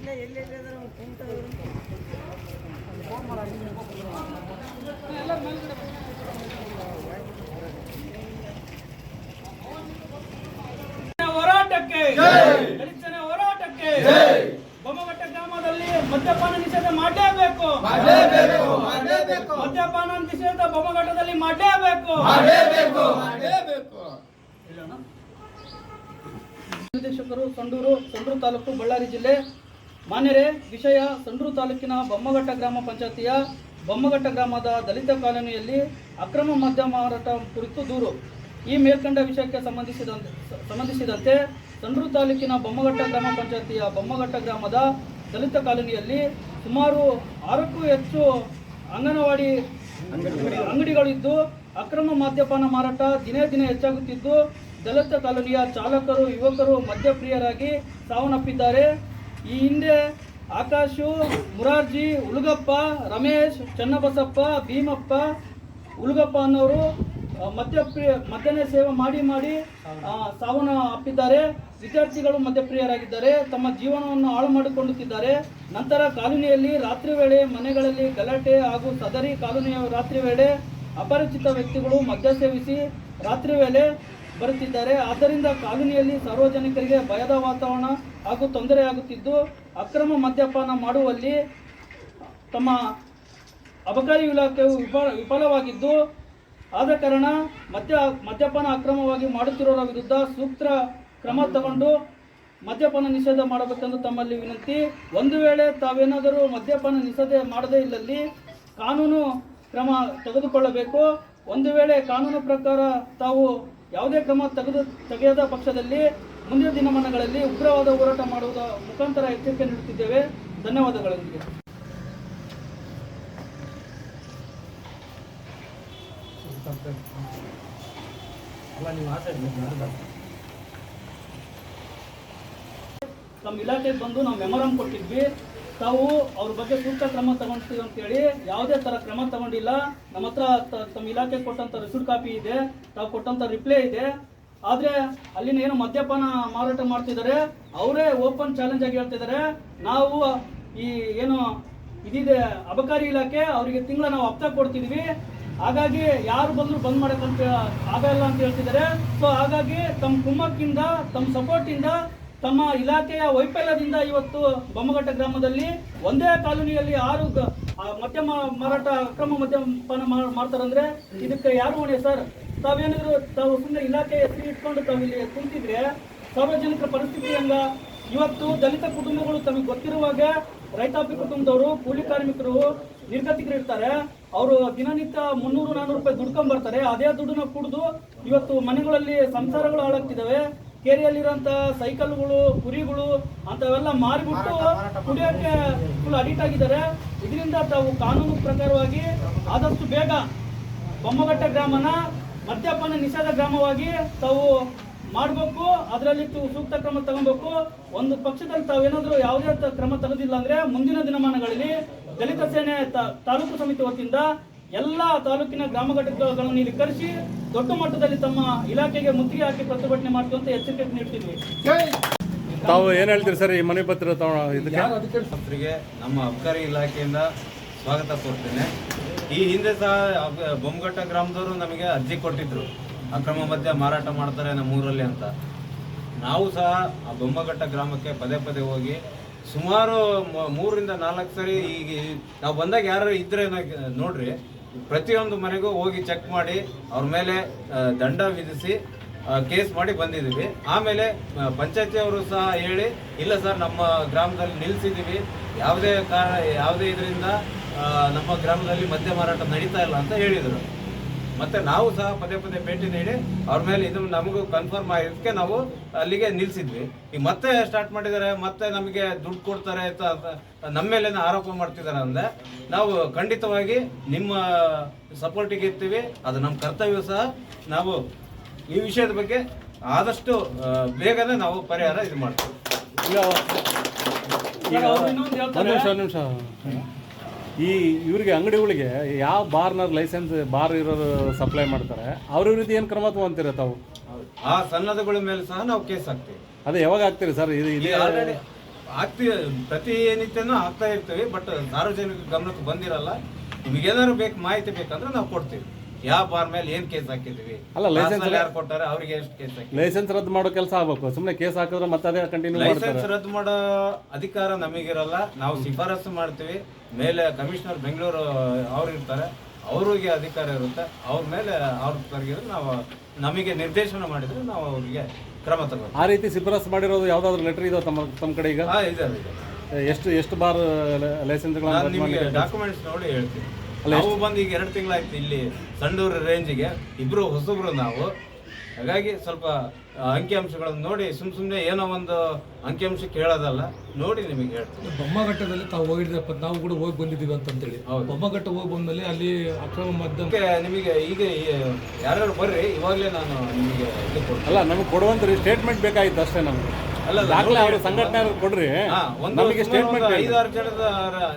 ಹೋರಾಟಕ್ಕೆ ಬೊಮ್ಮಘಟ್ಟ ಗ್ರಾಮದಲ್ಲಿ ಮದ್ಯಪಾನ ನಿಷೇಧ ಮಾಡಲೇಬೇಕು. ಮದ್ಯಪಾನ ನಿಷೇಧ ಬೊಮ್ಮಘಟ್ಟದಲ್ಲಿ ಮಾಡಲೇಬೇಕು. ನಿರ್ದೇಶಕರು ಸಂಡೂರು ತಾಲೂಕು ಬಳ್ಳಾರಿ ಜಿಲ್ಲೆ. ಮಾನ್ಯರೇ, ವಿಷಯ ಸಂಡೂರು ತಾಲೂಕಿನ ಬೊಮ್ಮಘಟ್ಟ ಗ್ರಾಮ ಪಂಚಾಯತಿಯ ಬೊಮ್ಮಘಟ್ಟ ಗ್ರಾಮದ ದಲಿತ ಕಾಲೋನಿಯಲ್ಲಿ ಅಕ್ರಮ ಮದ್ಯ ಮಾರಾಟ ಕುರಿತು ದೂರು. ಈ ಮೇಲ್ಕಂಡ ವಿಷಯಕ್ಕೆ ಸಂಬಂಧಿಸಿದಂತೆ ಸಂಡೂರು ತಾಲೂಕಿನ ಬೊಮ್ಮಘಟ್ಟ ಗ್ರಾಮ ಪಂಚಾಯತಿಯ ಬೊಮ್ಮಘಟ್ಟ ಗ್ರಾಮದ ದಲಿತ ಕಾಲೋನಿಯಲ್ಲಿ ಸುಮಾರು 6ಕ್ಕೂ ಹೆಚ್ಚು ಅಂಗನವಾಡಿ ಅಂಗಡಿಗಳಿದ್ದು ಅಕ್ರಮ ಮದ್ಯಪಾನ ಮಾರಾಟ ದಿನೇ ದಿನೇ ಹೆಚ್ಚಾಗುತ್ತಿದ್ದು ದಲಿತ ಕಾಲೋನಿಯ ಚಾಲಕರು ಯುವಕರು ಮದ್ಯಪ್ರಿಯರಾಗಿ ಸಾವನ್ನಪ್ಪಿದ್ದಾರೆ. ಈ ಹಿಂದೆ ಆಕಾಶು, ಮುರಾರ್ಜಿ, ಉಳುಗಪ್ಪ, ರಮೇಶ್, ಚನ್ನಬಸಪ್ಪ, ಭೀಮಪ್ಪ, ಉಳುಗಪ್ಪ ಅನ್ನೋರು ಮದ್ಯನ ಸೇವೆ ಮಾಡಿ ಸಾವನ್ನಪ್ಪಿದ್ದಾರೆ. ವಿದ್ಯಾರ್ಥಿಗಳು ಮದ್ಯಪ್ರಿಯರಾಗಿದ್ದಾರೆ, ತಮ್ಮ ಜೀವನವನ್ನು ಹಾಳು ಮಾಡಿಕೊಳ್ಳುತ್ತಿದ್ದಾರೆ. ನಂತರ ಕಾಲೋನಿಯಲ್ಲಿ ರಾತ್ರಿ ವೇಳೆ ಮನೆಗಳಲ್ಲಿ ಗಲಾಟೆ ಹಾಗೂ ಸದರಿ ಕಾಲೋನಿಯ ರಾತ್ರಿ ವೇಳೆ ಅಪರಿಚಿತ ವ್ಯಕ್ತಿಗಳು ಮದ್ಯ ಸೇವಿಸಿ ರಾತ್ರಿ ವೇಳೆ ಬರುತ್ತಿದ್ದಾರೆ. ಆದ್ದರಿಂದ ಕಾಲೋನಿಯಲ್ಲಿ ಸಾರ್ವಜನಿಕರಿಗೆ ಭಯದ ವಾತಾವರಣ ಹಾಗೂ ತೊಂದರೆಯಾಗುತ್ತಿದ್ದು ಅಕ್ರಮ ಮದ್ಯಪಾನ ಮಾಡುವಲ್ಲಿ ತಮ್ಮ ಅಬಕಾರಿ ಇಲಾಖೆಯು ವಿಫಲವಾಗಿದ್ದು ಆದ ಕಾರಣ ಮದ್ಯಪಾನ ಅಕ್ರಮವಾಗಿ ಮಾಡುತ್ತಿರೋರ ವಿರುದ್ಧ ಸೂಕ್ತ ಕ್ರಮ ತಗೊಂಡು ಮದ್ಯಪಾನ ನಿಷೇಧ ಮಾಡಬೇಕೆಂದು ತಮ್ಮಲ್ಲಿ ವಿನಂತಿ. ಒಂದು ವೇಳೆ ತಾವೇನಾದರೂ ಮದ್ಯಪಾನ ನಿಷೇಧ ಮಾಡದೇ ಇದ್ದಲ್ಲಿ ಕಾನೂನು ಕ್ರಮ ತೆಗೆದುಕೊಳ್ಳಬೇಕು. ಒಂದು ವೇಳೆ ಕಾನೂನು ಪ್ರಕಾರ ತಾವು ಯಾವುದೇ ಕ್ರಮ ತೆಗೆಯದ ಪಕ್ಷದಲ್ಲಿ ಮುಂದಿನ ದಿನಮಾನಗಳಲ್ಲಿ ಉಗ್ರವಾದ ಹೋರಾಟ ಮಾಡುವುದರ ಮುಖಾಂತರ ಎಚ್ಚರಿಕೆ ನೀಡುತ್ತಿದ್ದೇವೆ. ಧನ್ಯವಾದಗಳೊಂದಿಗೆ ನಮ್ಮ ಇಲಾಖೆಗೆ ಬಂದು ನಾವು ಮೆಮೊರಂ ಕೊಟ್ಟಿದ್ವಿ. ತಾವು ಅವ್ರ ಬಗ್ಗೆ ಸೂಕ್ತ ಕ್ರಮ ತಗೊಳ್ತೀವಿ ಅಂತೇಳಿ ಯಾವುದೇ ಥರ ಕ್ರಮ ತಗೊಂಡಿಲ್ಲ. ನಮ್ಮ ಹತ್ರ ತಮ್ಮ ಇಲಾಖೆ ಕೊಟ್ಟಂಥ ರಿಸೀಟ್ ಕಾಪಿ ಇದೆ, ತಾವು ಕೊಟ್ಟಂಥ ರಿಪ್ಲೈ ಇದೆ. ಆದರೆ ಅಲ್ಲಿನ ಏನು ಮದ್ಯಪಾನ ಮಾರಾಟ ಮಾಡ್ತಿದ್ದಾರೆ ಅವರೇ ಓಪನ್ ಚಾಲೆಂಜ್ ಆಗಿ ಹೇಳ್ತಿದ್ದಾರೆ, ನಾವು ಈ ಏನು ಇದಿದೆ ಅಬಕಾರಿ ಇಲಾಖೆ ಅವರಿಗೆ ತಿಂಗಳ ನಾವು ಹಪ್ತ ಕೊಡ್ತಿದ್ವಿ, ಹಾಗಾಗಿ ಯಾರು ಬಂದರೂ ಬಂದ್ ಮಾಡೋಕ್ಕಂತ ಆಗಲ್ಲ ಅಂತ ಹೇಳ್ತಿದ್ದಾರೆ. ಸೊ ಹಾಗಾಗಿ ತಮ್ಮ ಕುಮ್ಮಕ್ಕಿಂದ ತಮ್ಮ ಸಪೋರ್ಟಿಂದ ತಮ್ಮ ಇಲಾಖೆಯ ವೈಫಲ್ಯದಿಂದ ಇವತ್ತು ಬೊಮ್ಮಘಟ್ಟ ಗ್ರಾಮದಲ್ಲಿ ಒಂದೇ ಕಾಲೋನಿಯಲ್ಲಿ 6 ಮದ್ಯ ಮಾರಾಟ ಅಕ್ರಮ ಮದ್ಯಪಾನ ಮಾಡ್ತಾರಂದ್ರೆ ಇದಕ್ಕೆ ಯಾರು ಹೊಣೆ ಸರ್? ತಾವೇನಾದ್ರು ತಾವು ಸುಮ್ಮನೆ ಇಲಾಖೆ ಹೆಸರು ಇಟ್ಕೊಂಡು ತಾವು ಇಲ್ಲಿ ಕುಂತಿದ್ರೆ ಸಾರ್ವಜನಿಕರ ಪರಿಸ್ಥಿತಿ ಹಂಗ? ಇವತ್ತು ದಲಿತ ಕುಟುಂಬಗಳು ತಮಗೆ ಗೊತ್ತಿರುವಾಗ ರೈತಾಪಿ ಕುಟುಂಬದವರು, ಕೂಲಿ ಕಾರ್ಮಿಕರು, ನಿರ್ಗತಿಕರು ಇರ್ತಾರೆ. ಅವರು ದಿನನಿತ್ಯ 300-400 ರೂಪಾಯಿ ದುಡ್ಕೊಂಡ್ ಬರ್ತಾರೆ. ಅದೇ ದುಡ್ಡನ್ನ ಕುಡಿದು ಇವತ್ತು ಮನೆಗಳಲ್ಲಿ ಸಂಸಾರಗಳು ಹಾಳಾಗ್ತಿದ್ದಾವೆ. ಕೇರಿಯಲ್ಲಿರೋಂಥ ಸೈಕಲ್ಗಳು, ಕುರಿಗಳು ಅಂತವೆಲ್ಲ ಮಾರಿಬಿಟ್ಟು ಕುಡಿಯೋಕ್ಕೆ ಫುಲ್ ಅಡಿಕ್ಟ್ ಆಗಿದ್ದಾರೆ. ಇದರಿಂದ ತಾವು ಕಾನೂನು ಪ್ರಕಾರವಾಗಿ ಆದಷ್ಟು ಬೇಗ ಬೊಮ್ಮಘಟ್ಟ ಗ್ರಾಮನ ಮದ್ಯಪಾನ ನಿಷೇಧ ಗ್ರಾಮವಾಗಿ ತಾವು ಮಾಡಬೇಕು. ಅದರಲ್ಲಿ ಸೂಕ್ತ ಕ್ರಮ ತಗೊಬೇಕು. ಒಂದು ಪಕ್ಷದಲ್ಲಿ ತಾವೇನಾದರೂ ಯಾವುದೇ ಕ್ರಮ ತೆಗೆದಿಲ್ಲ ಅಂದ್ರೆ ಮುಂದಿನ ದಿನಮಾನಗಳಲ್ಲಿ ದಲಿತ ಸೇನೆ ತಾಲೂಕು ಸಮಿತಿ ವತಿಯಿಂದ ಎಲ್ಲ ತಾಲೂಕಿನ ಗ್ರಾಮ ಘಟಕಗಳನ್ನು ಇಲ್ಲಿ ಕರೆಸಿ ದೊಡ್ಡ ಮಟ್ಟದಲ್ಲಿ ತಮ್ಮ ಇಲಾಖೆಗೆ ಮುತ್ತಿಗೆ ಹಾಕಿ ಪ್ರತಿಭಟನೆ ಮಾಡ್ತೀವಿ ಅಂತ ಎಚ್ಚರಿಕೆ ನೀಡ್ತಿದ್ವಿ. ತಾವು ಏನು ಹೇಳ್ತೀರಿ ಸರ್ ಈ ಮನೆ ಪತ್ರ ಇದಕ್ಕೆ? ನಮ್ಮ ಅಬಕಾರಿ ಇಲಾಖೆಯಿಂದ ಸ್ವಾಗತ ಕೋರ್ತೇನೆ. ಈ ಹಿಂದೆ ಸಹ ಬೊಮ್ಮಘಟ್ಟ ಗ್ರಾಮದವರು ನಮಗೆ ಅರ್ಜಿ ಕೊಟ್ಟಿದ್ರು, ಅಕ್ರಮ ಮದ್ಯ ಮಾರಾಟ ಮಾಡ್ತಾರೆ ನಮ್ಮೂರಲ್ಲಿ ಅಂತ. ನಾವು ಸಹ ಆ ಬೊಮ್ಮಘಟ್ಟ ಗ್ರಾಮಕ್ಕೆ ಪದೇ ಪದೇ ಹೋಗಿ ಸುಮಾರು 3-4 ಸರಿ ಈಗ ನಾವು ಬಂದಾಗ ಯಾರು ಇದ್ರೆ ನೋಡ್ರಿ, ಪ್ರತಿಯೊಂದು ಮನೆಗೂ ಹೋಗಿ ಚೆಕ್ ಮಾಡಿ ಅವ್ರ ಮೇಲೆ ದಂಡ ವಿಧಿಸಿ ಕೇಸ್ ಮಾಡಿ ಬಂದಿದ್ದೀವಿ. ಆಮೇಲೆ ಪಂಚಾಯತಿಯವರು ಸಹ ಹೇಳಿ ಇಲ್ಲ ಸರ್ ನಮ್ಮ ಗ್ರಾಮದಲ್ಲಿ ನಿಲ್ಲಿಸಿದ್ದೀವಿ, ಯಾವುದೇ ಇದರಿಂದ ನಮ್ಮ ಗ್ರಾಮದಲ್ಲಿ ಮದ್ಯ ಮಾರಾಟ ನಡೀತಾ ಇಲ್ಲ ಅಂತ ಹೇಳಿದರು. ಮತ್ತು ನಾವು ಸಹ ಪದೇ ಪದೇ ಭೇಟಿ ನೀಡಿ ಅವ್ರ ಮೇಲೆ ಇದು ನಮಗೂ ಕನ್ಫರ್ಮ್ ಆಗಿದ್ದಕ್ಕೆ ನಾವು ಅಲ್ಲಿಗೆ ನಿಲ್ಲಿಸಿದ್ವಿ. ಈಗ ಮತ್ತೆ ಸ್ಟಾರ್ಟ್ ಮಾಡಿದ್ದಾರೆ, ಮತ್ತೆ ನಮಗೆ ದುಡ್ಡು ಕೊಡ್ತಾರೆ ಅಂತ ನಮ್ಮ ಮೇಲೆ ಆರೋಪ ಮಾಡ್ತಿದ್ದಾರೆ. ಅಂದರೆ ನಾವು ಖಂಡಿತವಾಗಿ ನಿಮ್ಮ ಸಪೋರ್ಟಿಗೆ ಇರ್ತೀವಿ, ಅದು ನಮ್ಮ ಕರ್ತವ್ಯ ಸಹ. ನಾವು ಈ ವಿಷಯದ ಬಗ್ಗೆ ಆದಷ್ಟು ಬೇಗನೆ ನಾವು ಪರಿಹಾರ ಇದು ಮಾಡ್ತೀವಿ. ನಿಮಿಷ ಈ ಇವ್ರಿಗೆ ಅಂಗಡಿಗಳಿಗೆ ಯಾವ ಬಾರ್ನರ್ ಲೈಸೆನ್ಸ್ ಬಾರ್ ಇರೋರು ಸಪ್ಲೈ ಮಾಡ್ತಾರೆ, ಅವ್ರ ವಿರುದ್ಧ ಏನು ಕ್ರಮ ತಗೊಂತೀರ ತಾವು? ಆ ಸನ್ನದಗಳ ಮೇಲೆ ಸಹ ನಾವು ಕೇಸ್ ಹಾಕ್ತೀವಿ. ಅದೇ ಯಾವಾಗ ಹಾಕ್ತೀರಿ ಸರ್? ಪ್ರತಿನಿತ್ಯನೂ ಆಗ್ತಾ ಇರ್ತೀವಿ. ಬಟ್ ಸಾರ್ವಜನಿಕ ಗಮನಕ್ಕೆ ಬಂದಿರಲ್ಲ. ನಿಮಗೇನಾದ್ರು ಮಾಹಿತಿ ಬೇಕಂದ್ರೆ ನಾವು ಕೊಡ್ತೀವಿ. ಯಾವ ಬಾರ್ ಮೇಲೆ ಏನ್ ಕೇಸ್ ಹಾಕಿದ್ವಿ, ಅಲ್ಲ ಲೈಸೆನ್ಸ್ ಯಾರು ಕೊಟ್ಟಾರೆ ಅವ್ರಿಗೆ ಎಷ್ಟು ಕೇಸ್ ಹಾಕಿ. ಲೈಸೆನ್ಸ್ ರದ್ದು ಮಾಡೋ ಕೆಲಸ ಆಗ್ಬೇಕು. ಸುಮ್ಮನೆ ಕೇಸ್ ಹಾಕಿದ್ರೆ ಮತ್ತೆ ಅದೇ ಕಂಟಿನ್ಯೂ ಲೈಸೆನ್ಸ್ ರದ್ದು ಮಾಡೋ ಅಧಿಕಾರ ನಮಗಿರಲ್ಲ. ನಾವು ಶಿಫಾರಸು ಮಾಡ್ತೀವಿ. ಮೇಲೆ ಕಮಿಷನರ್ ಬೆಂಗಳೂರು ಅವ್ರು ಇರ್ತಾರೆ, ಅವ್ರಿಗೆ ಅಧಿಕಾರ ಇರುತ್ತೆ. ಅವ್ರ ಮೇಲೆ ಅವ್ರ ಕರೆಗಿದ್ರೆ ನಾವು ನಮಗೆ ನಿರ್ದೇಶನ ಮಾಡಿದ್ರೆ ನಾವು ಅವ್ರಿಗೆ ಕ್ರಮ ತಗೋತೀವಿ. ಆ ರೀತಿ ಶಿಫಾರಸು ಮಾಡಿರೋದು ಯಾವ್ದಾದ್ರು ಲೆಟರ್ ಇದೆ ತಮ್ಮ ಕಡೆ ಈಗ? ಇದೆ. ಎಷ್ಟು ಬಾರ್ ಲೈಸೆನ್ಸ್ಗಳನ್ನ ನಿಮಗೆ ಡಾಕ್ಯುಮೆಂಟ್ಸ್ ನೋಡಿ ಹೇಳ್ತೀವಿ. ನಾವು ಬಂದು ಈಗ 2 ತಿಂಗಳಾಯ್ತು ಇಲ್ಲಿ ಸಂಡೂರು ರೇಂಜಿಗೆ. ಇಬ್ರು ಹೊಸಬ್ರು ನಾವು. ಹಾಗಾಗಿ ಸ್ವಲ್ಪ ಅಂಕಿಅಂಶಗಳನ್ನು ನೋಡಿ ಸುಮ್ಮನೆ ಏನೋ ಒಂದು ಅಂಕಿಅಂಶ ಕೇಳೋದಲ್ಲ, ನೋಡಿ ನಿಮಗೆ ಹೇಳ್ತೀವಿ. ಬೊಮ್ಮಘಟ್ಟದಲ್ಲಿ ತಾವು ಹೋಗಿದ್ರಪ್ಪ, ನಾವು ಕೂಡ ಹೋಗಿ ಬಂದಿದ್ದೀವಿ ಅಂತಂತೇಳಿ. ಬೊಮ್ಮಘಟ್ಟ ಹೋಗಿ ಬಂದ್ಮೇಲೆ ಅಲ್ಲಿ ಅಕ್ರಮ ಮದ್ಯ ನಿಮಗೆ ಈಗ ಯಾರ್ಯಾರು ಬರ್ರಿ, ಇವಾಗಲೇ ನಾನು ನಿಮಗೆ ಅಲ್ಲ ನಮಗೆ ಕೊಡುವಂತ ಸ್ಟೇಟ್ಮೆಂಟ್ ಬೇಕಾಗಿತ್ತು ಅಷ್ಟೇ. ನಮಗೆ ಅಲ್ಲ ದಾಖಲೆ ಅವರು ಸಂಘಟನೆ ಕೊಡ್ರಿ. ನಮಗೆ ಸ್ಟೇಟ್ಮೆಂಟ್ 5-6 ಜನದ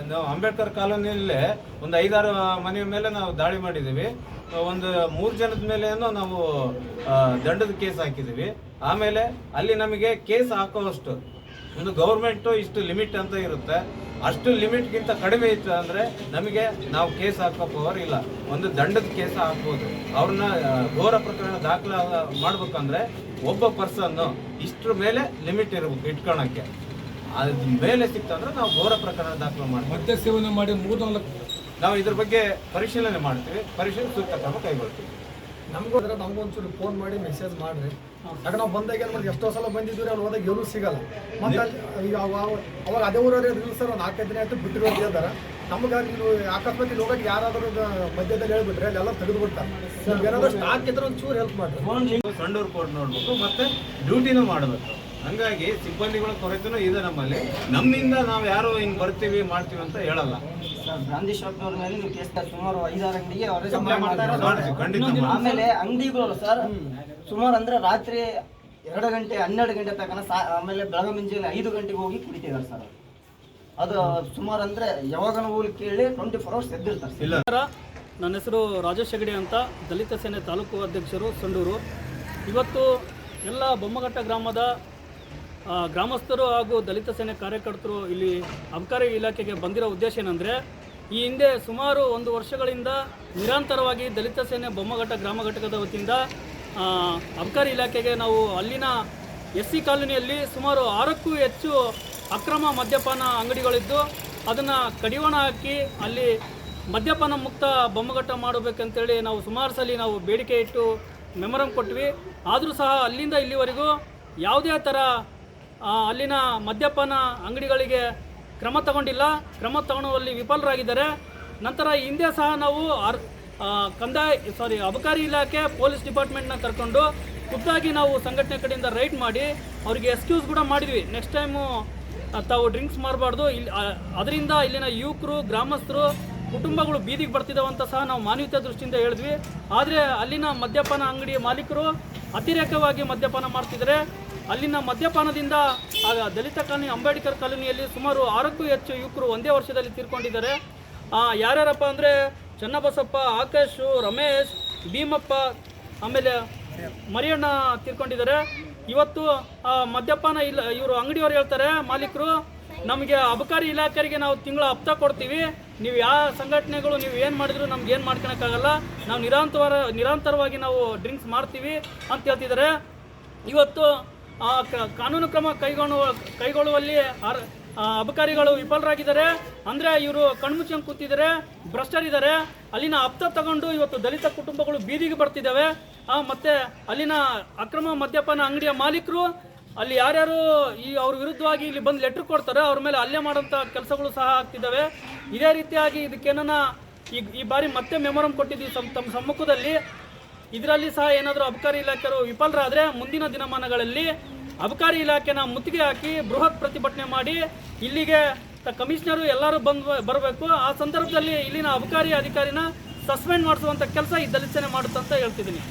ನಾವು ಅಂಬೇಡ್ಕರ್ ಕಾಲೋನಿಯಲ್ಲೇ ಒಂದು 5-6 ಮನೆ ಮೇಲೆ ನಾವು ದಾಳಿ ಮಾಡಿದ್ದೀವಿ. ಒಂದು 3 ಜನದ ಮೇಲೆ ನಾವು ದಂಡದ ಕೇಸ್ ಹಾಕಿದ್ದೀವಿ. ಆಮೇಲೆ ಅಲ್ಲಿ ನಮಗೆ ಕೇಸ್ ಹಾಕೋವಷ್ಟು ಒಂದು ಗೌರ್ಮೆಂಟು ಇಷ್ಟು ಲಿಮಿಟ್ ಅಂತ ಇರುತ್ತೆ. ಅಷ್ಟು ಲಿಮಿಟ್ಗಿಂತ ಕಡಿಮೆ ಇತ್ತು ಅಂದರೆ ನಮಗೆ ನಾವು ಕೇಸ್ ಹಾಕೋ ಪವರ್ ಇಲ್ಲ. ಒಂದು ದಂಡದ ಕೇಸ್ ಹಾಕ್ಬೋದು. ಅವ್ರನ್ನ ಘೋರ ಪ್ರಕರಣ ದಾಖಲೆ ಮಾಡ್ಬೇಕಂದ್ರೆ ಒಬ್ಬ ಪರ್ಸನ್ನು ಇಷ್ಟ್ರ ಮೇಲೆ ಲಿಮಿಟ್ ಇರಬೇಕು ಇಟ್ಕೊಳಕ್ಕೆ. ಅದ್ರ ಮೇಲೆ ಸಿಕ್ತಂದ್ರೆ ನಾವು ಘೋರ ಪ್ರಕರಣ ದಾಖಲೆ ಮಾಡ್ತೀವಿ. ಮದ್ಯ ಸೇವನೆ ಮಾಡಿ 3-4 ನಾವು ಇದ್ರ ಬಗ್ಗೆ ಪರಿಶೀಲನೆ ಮಾಡ್ತೀವಿ. ಪರಿಶೀಲನೆ ಸೂಕ್ತ ಕ್ರಮ ಕೈಗೊಳ್ತೀವಿ. ನಮಗೊಂಚೂರು ಫೋನ್ ಮಾಡಿ ಮೆಸೇಜ್ ಮಾಡ್ರಿ. ಯಾಕಂದ್ರೆ ನಾವು ಬಂದಾಗ ಏನು ಮಾಡಿ ಎಷ್ಟೋ ಸಲ ಬಂದಿದ್ದೀವಿ, ಅಲ್ಲಿ ಹೋದಾಗ ಏನೂ ಸಿಗಲ್ಲ. ಮತ್ತೆ ಈಗ ಅವಾಗ ಅದೇ ಊರವ್ರೆ ಇರಲಿ ಸರ್, 4-5 ದಿನ ಆಯ್ತು ಬಿಟ್ಟಿರೋದು ಇದ್ದಾರೆ. ನಮ್ಗೆ ನೀವು ಅಕಸ್ಮಾತ್ ಇಲ್ಲಿ ಹೋಗಕ್ಕೆ ಯಾರಾದರೂ ಮಧ್ಯದಲ್ಲಿ ಹೇಳ್ಬಿಟ್ರೆ ಅಲ್ಲೆಲ್ಲ ತೆಗೆದು ಬಿಡ್ತಾರೆ. ಏನಾದರೂ ಸ್ಟಾಕ್ ಇದ್ರೆ ಒಂಚೂರು ಹೆಲ್ಪ್ ಮಾಡ್ರಿ. ಸಂಡೂರು ಕೋರ್ಟ್ ನೋಡ್ಬೇಕು, ಮತ್ತೆ ಡ್ಯೂಟಿನೂ ಮಾಡಬೇಕು. ಹಂಗಾಗಿ ಸಿಬ್ಬಂದಿಗಳ ಕೊರತೆನೂ ಇದೆ ನಮ್ಮಲ್ಲಿ. ನಮ್ಮಿಂದ ನಾವು ಯಾರು ಹಿಂಗೆ ಬರ್ತೀವಿ ಮಾಡ್ತೀವಿ ಅಂತ ಹೇಳಲ್ಲ. ಗಾಂಧಿ ಶಾಪ್ನವ್ರ ಮೇಲೆ ನೀವು ಕೇಸ್ ಸುಮಾರು 5-6 ಅಂಗಡಿಗೆ ಅವರೇ ಖಂಡಿತ. ಆಮೇಲೆ ಅಂಗಡಿಗಳು ಸರ್ ಸುಮಾರು ಅಂದ್ರೆ ರಾತ್ರಿ 2 ಗಂಟೆ 12 ಗಂಟೆ ತನಕ, ಆಮೇಲೆ ಬೆಳಗ್ಗೆ ಮುಂಜಾನೆ 5 ಗಂಟೆಗೆ ಹೋಗಿ ಕುಡಿತಿದ್ದಾರೆ ಸರ್. ಅದು ಸುಮಾರು ಅಂದ್ರೆ ಯಾವಾಗ ಹೋಗಿ ಕೇಳಿ 24 hours ಎದ್ದಿರ್ತಾರೆ. ನನ್ನ ಹೆಸರು ರಾಜೇಶ್ ಹೆಗಡೆ ಅಂತ, ದಲಿತ ಸೇನೆ ತಾಲೂಕು ಅಧ್ಯಕ್ಷರು ಸಂಡೂರು. ಇವತ್ತು ಎಲ್ಲ ಬೊಮ್ಮಘಟ್ಟ ಗ್ರಾಮದ ಗ್ರಾಮಸ್ಥರು ಹಾಗೂ ದಲಿತ ಸೇನೆ ಕಾರ್ಯಕರ್ತರು ಇಲ್ಲಿ ಅಬಕಾರಿ ಇಲಾಖೆಗೆ ಬಂದಿರೋ ಉದ್ದೇಶ ಏನಂದರೆ, ಈ ಹಿಂದೆ ಸುಮಾರು 1 ವರ್ಷಗಳಿಂದ ನಿರಂತರವಾಗಿ ದಲಿತ ಸೇನೆ ಬೊಮ್ಮಘಟ್ಟ ಗ್ರಾಮ ಘಟಕದ ವತಿಯಿಂದ ಅಬಕಾರಿ ಇಲಾಖೆಗೆ ನಾವು ಅಲ್ಲಿನ SC ಕಾಲೋನಿಯಲ್ಲಿ ಸುಮಾರು 6ಕ್ಕೂ ಹೆಚ್ಚು ಅಕ್ರಮ ಮದ್ಯಪಾನ ಅಂಗಡಿಗಳಿದ್ದು ಅದನ್ನು ಕಡಿವಾಣ ಹಾಕಿ ಅಲ್ಲಿ ಮದ್ಯಪಾನ ಮುಕ್ತ ಬೊಮ್ಮಘಟ್ಟ ಮಾಡಬೇಕಂತೇಳಿ ನಾವು ಸುಮಾರು ಸಲ ನಾವು ಬೇಡಿಕೆ ಇಟ್ಟು ಮೆಮೊರಂ ಕೊಟ್ವಿ. ಆದರೂ ಸಹ ಅಲ್ಲಿಂದ ಇಲ್ಲಿವರೆಗೂ ಯಾವುದೇ ಥರ ಅಲ್ಲಿನ ಮದ್ಯಪಾನ ಅಂಗಡಿಗಳಿಗೆ ಕ್ರಮ ತಗೊಂಡಿಲ್ಲ. ಕ್ರಮ ತಗೊಳ್ಳುವಲ್ಲಿ ವಿಫಲರಾಗಿದ್ದಾರೆ. ನಂತರ ಹಿಂದೆ ಸಹ ನಾವು ಅಬಕಾರಿ ಇಲಾಖೆ ಪೊಲೀಸ್ ಡಿಪಾರ್ಟ್ಮೆಂಟ್ನ ಕರ್ಕೊಂಡು ಖುದ್ದಾಗಿ ನಾವು ಸಂಘಟನೆ ಕಡೆಯಿಂದ ರೈಡ್ ಮಾಡಿ ಅವರಿಗೆ ಎಕ್ಸ್ಕ್ಯೂಸ್ ಕೂಡ ಮಾಡಿದ್ವಿ. ನೆಕ್ಸ್ಟ್ ಟೈಮು ತಾವು ಡ್ರಿಂಕ್ಸ್ ಮಾಡಬಾರ್ದು, ಇಲ್ಲಿ ಅದರಿಂದ ಇಲ್ಲಿನ ಯುವಕರು ಗ್ರಾಮಸ್ಥರು ಕುಟುಂಬಗಳು ಬೀದಿಗೆ ಬರ್ತಿದ್ದಾವೆ ಅಂತ ಸಹ ನಾವು ಮಾನವೀಯತೆ ದೃಷ್ಟಿಯಿಂದ ಹೇಳಿದ್ವಿ. ಆದರೆ ಅಲ್ಲಿನ ಮದ್ಯಪಾನ ಅಂಗಡಿಯ ಮಾಲೀಕರು ಅತಿರೇಕವಾಗಿ ಮದ್ಯಪಾನ ಮಾಡ್ತಿದ್ದಾರೆ. ಅಲ್ಲಿನ ಮದ್ಯಪಾನದಿಂದ ದಲಿತ ಕಾಲೋನಿ ಅಂಬೇಡ್ಕರ್ ಕಾಲೋನಿಯಲ್ಲಿ ಸುಮಾರು 6ಕ್ಕೂ ಹೆಚ್ಚು ಯುವಕರು ಒಂದೇ ವರ್ಷದಲ್ಲಿ ತೀರ್ಕೊಂಡಿದ್ದಾರೆ. ಯಾರ್ಯಾರಪ್ಪ ಅಂದರೆ ಚನ್ನಬಸಪ್ಪ, ಆಕಾಶು, ರಮೇಶ್, ಭೀಮಪ್ಪ, ಆಮೇಲೆ ಮರಿಯಣ್ಣ ತೀರ್ಕೊಂಡಿದ್ದಾರೆ. ಇವತ್ತು ಮದ್ಯಪಾನ ಇಲ್ಲ, ಇವರು ಅಂಗಡಿಯವರು ಹೇಳ್ತಾರೆ ಮಾಲೀಕರು, ನಮಗೆ ಅಬಕಾರಿ ಇಲಾಖೆಗೆ ನಾವು ತಿಂಗಳ ಹಪ್ತ ಕೊಡ್ತೀವಿ, ನೀವು ಯಾವ ಸಂಘಟನೆಗಳು ನೀವು ಏನು ಮಾಡಿದ್ರು ನಮ್ಗೆ ಏನು ಮಾಡ್ಕೊಳಕ್ಕಾಗಲ್ಲ, ನಾವು ನಿರಂತರವಾಗಿ ನಾವು ಡ್ರಿಂಕ್ಸ್ ಮಾಡ್ತೀವಿ ಅಂತ ಹೇಳ್ತಿದ್ದಾರೆ. ಇವತ್ತು ಕಾನೂನು ಕ್ರಮ ಕೈಗೊಳ್ಳುವಲ್ಲಿ ಅಬಕಾರಿಗಳು ವಿಫಲರಾಗಿದ್ದಾರೆ. ಅಂದರೆ ಇವರು ಕಣ್ಮುಚ್ಚಂಗೆ ಕೂತಿದ್ದಾರೆ, ಭ್ರಷ್ಟರಿದ್ದಾರೆ. ಅಲ್ಲಿನ ಹಪ್ತ ತಗೊಂಡು ಇವತ್ತು ದಲಿತ ಕುಟುಂಬಗಳು ಬೀದಿಗೆ ಬರ್ತಿದ್ದಾವೆ. ಮತ್ತು ಅಲ್ಲಿನ ಅಕ್ರಮ ಮದ್ಯಪಾನ ಅಂಗಡಿಯ ಮಾಲೀಕರು ಅಲ್ಲಿ ಯಾರ್ಯಾರು ಅವ್ರ ವಿರುದ್ಧವಾಗಿ ಇಲ್ಲಿ ಬಂದು ಲೆಟ್ರ್ ಕೊಡ್ತಾರೆ ಅವ್ರ ಮೇಲೆ ಹಲ್ಲೆ ಮಾಡೋಂಥ ಕೆಲಸಗಳು ಸಹ ಆಗ್ತಿದ್ದಾವೆ. ಇದೇ ರೀತಿಯಾಗಿ ಇದಕ್ಕೇನ ಈ ಬಾರಿ ಮತ್ತೆ ಮೆಮೊರಂ ಕೊಟ್ಟಿದ್ದೀವಿ ತಮ್ಮ ಸಮ್ಮುಖದಲ್ಲಿ. ಇದರಲ್ಲಿ ಸಹ ಏನಾದರೂ ಅಬಕಾರಿ ಇಲಾಖೆಯವರು ವಿಫಲರಾದರೆ ಮುಂದಿನ ದಿನಮಾನಗಳಲ್ಲಿ ಅಬಕಾರಿ ಇಲಾಖೆನ ಮುತ್ತಿಗೆ ಹಾಕಿ ಬೃಹತ್ ಪ್ರತಿಭಟನೆ ಮಾಡಿ ಇಲ್ಲಿಗೆ ಕಮಿಷನರು ಎಲ್ಲರೂ ಬರಬೇಕು. ಆ ಸಂದರ್ಭದಲ್ಲಿ ಇಲ್ಲಿನ ಅಬಕಾರಿ ಅಧಿಕಾರಿನ ಸಸ್ಪೆಂಡ್ ಮಾಡಿಸುವಂಥ ಕೆಲಸ ಈ ದಲಿತ ಸೇನೆ ಮಾಡುತ್ತಂತ ಹೇಳ್ತಿದ್ದೀನಿ.